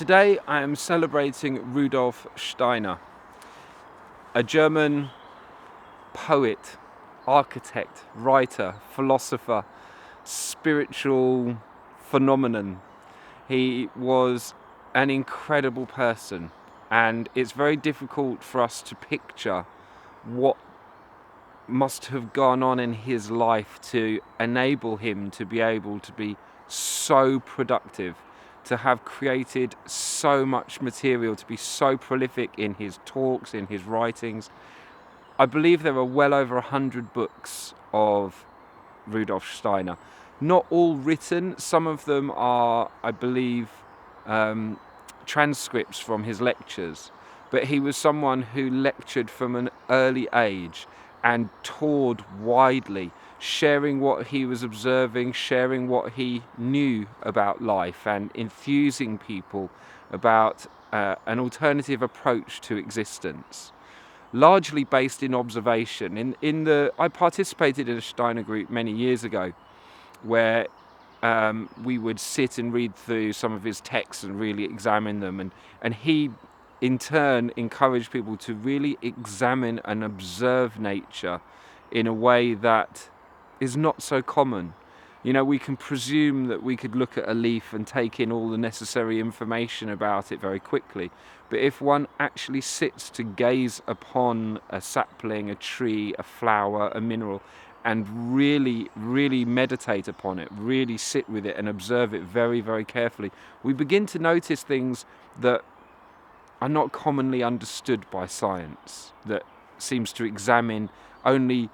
Today I am celebrating Rudolf Steiner, a German poet, architect, writer, philosopher, spiritual phenomenon. He was an incredible person, and it's very difficult for us to picture what must have gone on in his life to enable him to be able to be so productive, to have created so much material, to be so prolific in his talks, in his writings. I believe there are well over 100 books of Rudolf Steiner. Not all written, some of them are, I believe, transcripts from his lectures. But he was someone who lectured from an early age and toured widely, sharing what he was observing, sharing what he knew about life, and enthusing people about an alternative approach to existence, largely based in observation. I participated in a Steiner group many years ago, where we would sit and read through some of his texts and really examine them, and he in turn encouraged people to really examine and observe nature in a way that is not so common. You know, we can presume that we could look at a leaf and take in all the necessary information about it very quickly. But if one actually sits to gaze upon a sapling, a tree, a flower, a mineral, and really, really meditate upon it, really sit with it and observe it very, very carefully, we begin to notice things that are not commonly understood by science, that seems to examine only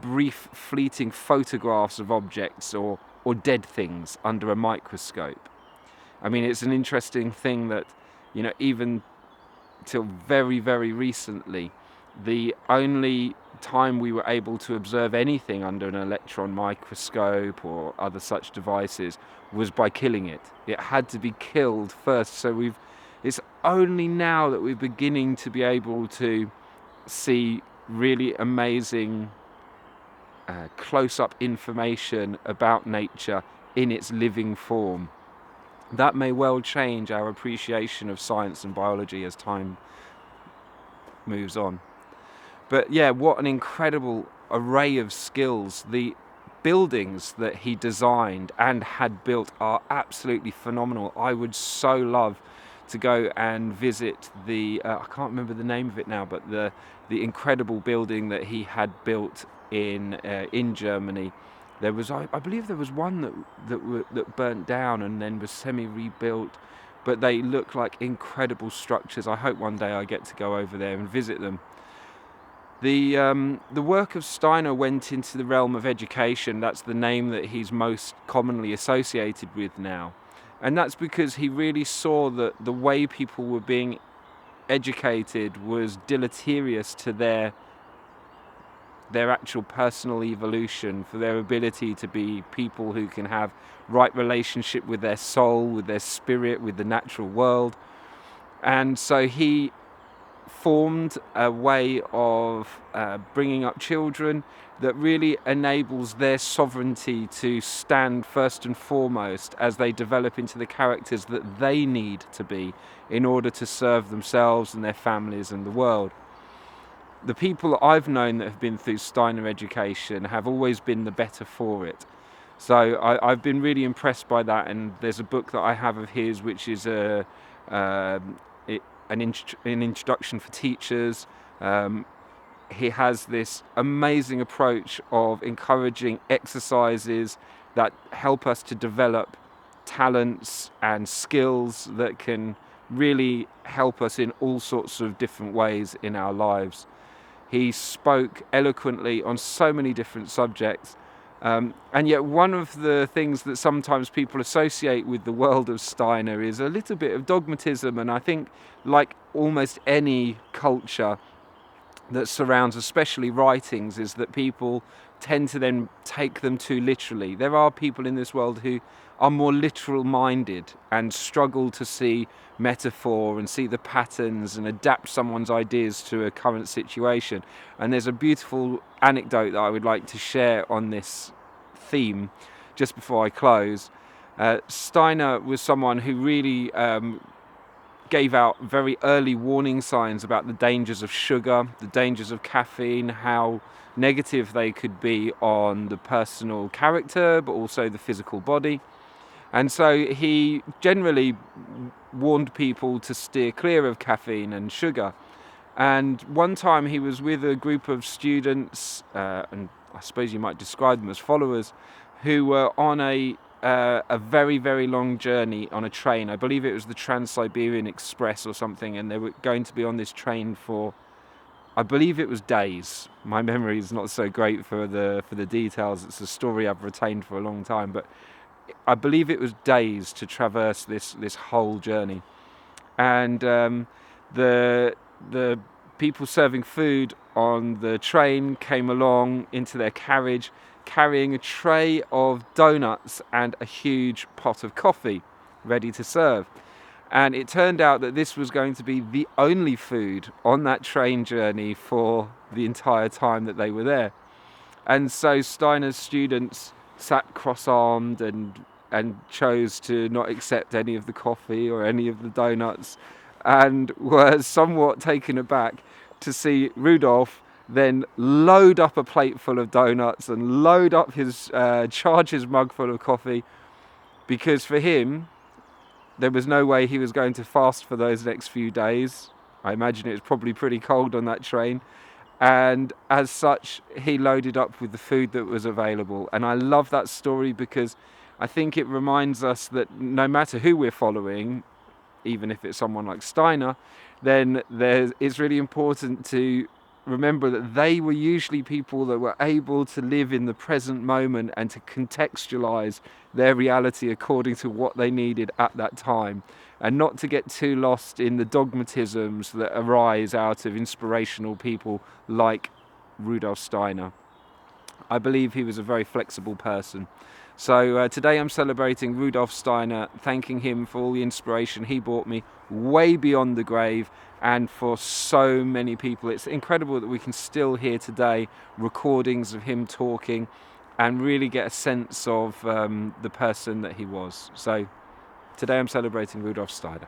brief, fleeting photographs of objects or dead things under a microscope. I mean, it's an interesting thing that, you know, even till very, very recently, the only time we were able to observe anything under an electron microscope or other such devices was by killing it. It had to be killed first, so it's only now that we're beginning to be able to see really amazing close-up information about nature in its living form. That may well change our appreciation of science and biology as time moves on. But yeah, what an incredible array of skills. The buildings that he designed and had built are absolutely phenomenal. I would so love to go and visit the I can't remember the name of it now, but the incredible building that he had built in Germany. There was, I believe there was one that burnt down and then was semi-rebuilt, but they look like incredible structures. I hope one day I get to go over there and visit them. The work of Steiner went into the realm of education. That's the name that he's most commonly associated with now. And that's because he really saw that the way people were being educated was deleterious to their actual personal evolution, for their ability to be people who can have right relationship with their soul, with their spirit, with the natural world. And so he formed a way of bringing up children that really enables their sovereignty to stand first and foremost as they develop into the characters that they need to be in order to serve themselves and their families and the world. The people that I've known that have been through Steiner education have always been the better for it. So I've been really impressed by that, and there's a book that I have of his which is an introduction for teachers. He has this amazing approach of encouraging exercises that help us to develop talents and skills that can really help us in all sorts of different ways in our lives. He spoke eloquently on so many different subjects, and yet one of the things that sometimes people associate with the world of Steiner is a little bit of dogmatism, and I think, like almost any culture that surrounds especially writings, is that people tend to then take them too literally. There are people in this world who are more literal minded and struggle to see metaphor and see the patterns and adapt someone's ideas to a current situation. And there's a beautiful anecdote that I would like to share on this theme just before I close. Steiner was someone who really gave out very early warning signs about the dangers of sugar, the dangers of caffeine, how negative they could be on the personal character, but also the physical body. And so he generally warned people to steer clear of caffeine and sugar. And one time he was with a group of students, and I suppose you might describe them as followers, who were on a very, very long journey on a train. I believe it was the Trans-Siberian Express or something, and they were going to be on this train for, I believe it was days. My memory is not so great for the details. It's a story I've retained for a long time, but I believe it was days to traverse this whole journey. And the people serving food on the train came along into their carriage carrying a tray of donuts and a huge pot of coffee ready to serve. And it turned out that this was going to be the only food on that train journey for the entire time that they were there. And so Steiner's students sat cross-armed and chose to not accept any of the coffee or any of the donuts, and were somewhat taken aback to see Rudolf then load up a plate full of donuts and load up charge his mug full of coffee, because for him there was no way he was going to fast for those next few days. I imagine it was probably pretty cold on that train, and as such he loaded up with the food that was available. And I love that story because I think it reminds us that no matter who we're following, even if it's someone like Steiner, then it's really important to remember that they were usually people that were able to live in the present moment and to contextualize their reality according to what they needed at that time, and not to get too lost in the dogmatisms that arise out of inspirational people like Rudolf Steiner. I believe he was a very flexible person. So today I'm celebrating Rudolf Steiner, thanking him for all the inspiration he brought me way beyond the grave, and for so many people. It's incredible that we can still hear today recordings of him talking and really get a sense of the person that he was. So today I'm celebrating Rudolf Steiner.